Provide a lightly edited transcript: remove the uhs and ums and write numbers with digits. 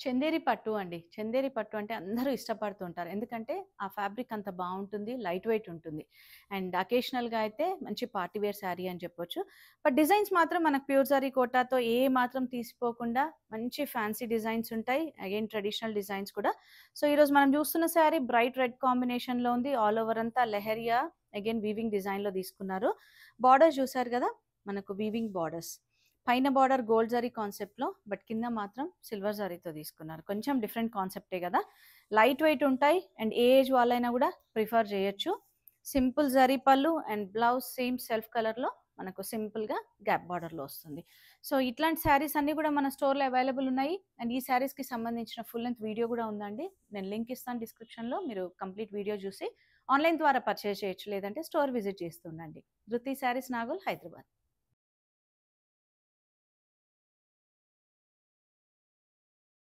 చందేరి పట్టు అండి. చందేరి పట్టు అంటే అందరూ ఇష్టపడుతూ ఉంటారు. ఎందుకంటే ఆ ఫ్యాబ్రిక్ అంత బావుంటుంది. లైట్ వెయిట్ ఉంటుంది. అండ్ అకేషనల్‌గా అయితే మంచి పార్టీ వేర్ శారీ అని చెప్పొచ్చు. బట్ డిజైన్స్ మాత్రం మనకు ప్యూర్ జరీ కోటాతో ఏ మాత్రం తీసిపోకుండా మంచి ఫ్యాన్సీ డిజైన్స్ ఉంటాయి. అగైన్ ట్రెడిషనల్ డిజైన్స్ కూడా. సో, ఈరోజు మనం చూస్తున్న శారీ బ్రైట్ రెడ్ కాంబినేషన్‌లో ఉంది. ఆల్ ఓవర్ అంతా లెహరియా అగైన్ వీవింగ్ డిజైన్‌లో తీసుకున్నారు. బార్డర్స్ చూసారు గదా! మనకు వీవింగ్ బార్డర్స్. పైన బార్డర్ గోల్డ్ జరీ కాన్సెప్ట్‌లో బట్ కింద మాత్రం సిల్వర్ జరీతో తీసుకున్నారు. కొంచెం డిఫరెంట్ కాన్సెప్టే గదా! లైట్ వెయిట్ ఉంటాయి అండ్ ఏ ఏజ్ వాళ్ళైనా గూడా ప్రిఫర్ చేయొచ్చు. సింపుల్ జరీ పళ్ళు అండ్ బ్లౌజ్ సేమ్ సెల్ఫ్ కలర్‌లో మనకు సింపుల్‌గా గ్యాప్ బార్డర్‌లో వస్తుంది. సో, ఇట్లాంటి శారీస్ అన్నీ గూడా మన స్టోర్‌లో అవైలబుల్ ఉన్నాయి. అండ్ ఈ శారీస్‌కి సంబంధించిన ఫుల్ లెంగ్త్ వీడియో గూడా ఉందండి. నేను లింక్ ఇస్తాను డిస్క్రిప్షన్‌లో. మీరు కంప్లీట్ వీడియో చూసి ఆన్‌లైన్ ద్వారా పర్చేజ్ చేయొచ్చు. లేదంటే స్టోర్ విజిట్ చేస్తూ ఉండండి. ధృతి శారీస్ నాగోల్, హైదరాబాద్.